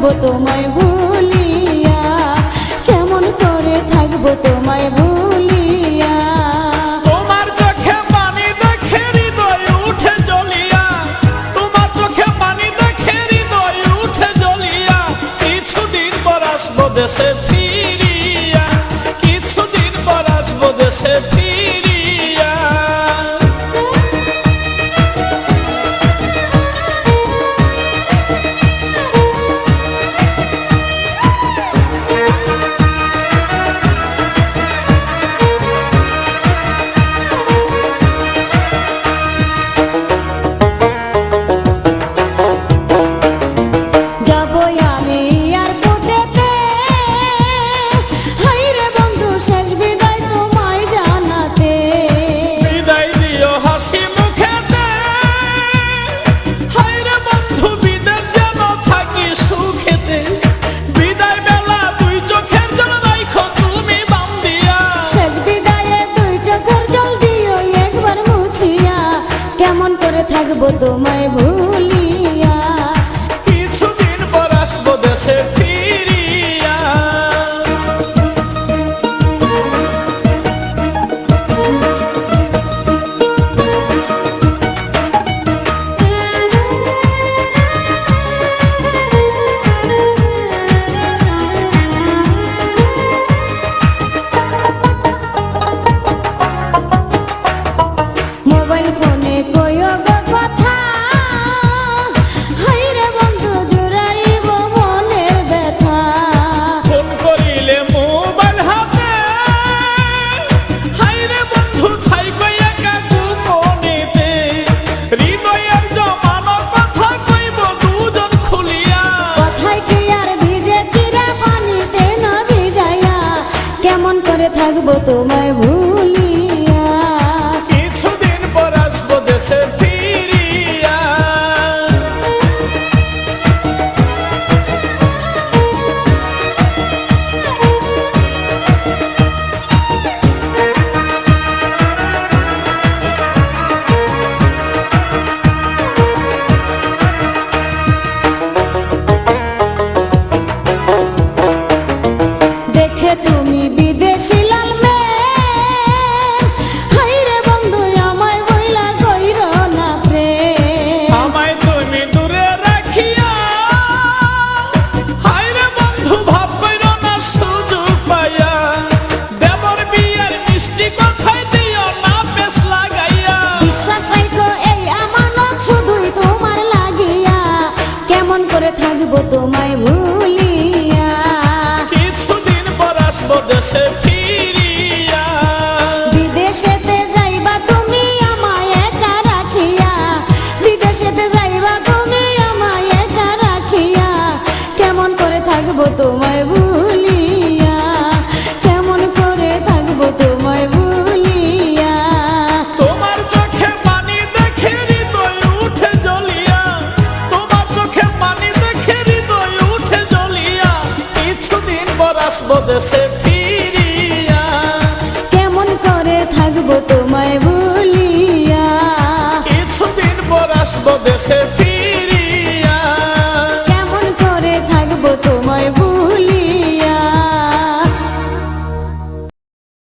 থাকবো তোমায় ভুলিয়া, কেমন করে থাকবো তোমায় ভুলিয়া। তোমার চোখে পানি দেখে হৃদয় উঠে জ্বলিয়া, তোমার চোখে পানি দেখে হৃদয় উঠে জ্বলিয়া। কিছুদিন পর আসবো দেশে ফিরিয়া, কিছুদিন পর আসবো দেশে ফিরিয়া। কেমন করে থাকবো তোমায় ভুলিয়া, কিছুদিন পর আসবো দেশে ফিরিয়া। মোবাইল ফোনে কইও গো কথা, হাইরে বন্ধু জুড়াইব মনের ব্যথা। ফোন করিলে মোবাইল হাতে, হাইরে বন্ধু থাইকো একা গোপনেতে। হৃদয়ের জমানো কথা কইব দুজন খুলিয়া, কথায় কি আর ভিজে চিরা পানিতে না ভিজাইয়া, কেমন করে থাকবো তোমায় ভুলিয়া। কিছুদিন পর আসবো দেশে ফিরিয়া। দেখে তুমি বিদেশি লাল মেয়ে, হাইরে বন্ধু আমায় বইলা কইর না প্রেম। আমায় তুমি দূরে রাখিয়া, হায়রে বন্ধু ভাব কইরো না সুযোগ পাইয়া। দেবর বিয়ার মিষ্টি কথাই দিও না বেশ লাগাইয়া। বিশ্বাস রাখো এই আমানত শুধুই তোমার লাগিয়া, কেমন করে থাকবো তোমায় ভুলিয়া। কিছুদিন পর আসবো দেশে ফিরিয়া। বিদেশেতে যাইবা তুমি আমায় একা রাখিয়া, বিদেশেতে যাইবা তুমি আমায় একা রাখিয়া, কেমন করে থাকবো তোমায় ভুলিয়া, কেমন করে থাকবো তোমায় ভুলিয়া। তোমার চোখে পানি দেখে হৃদয় উঠে জ্বলিয়া, তোমার চোখে পানি দেখে হৃদয় উঠে জ্বলিয়া। কিছুদিন পর আসবো দেশে ফিরিয়া। কেমন করে থাকবো তোমায় ভুলিয়া।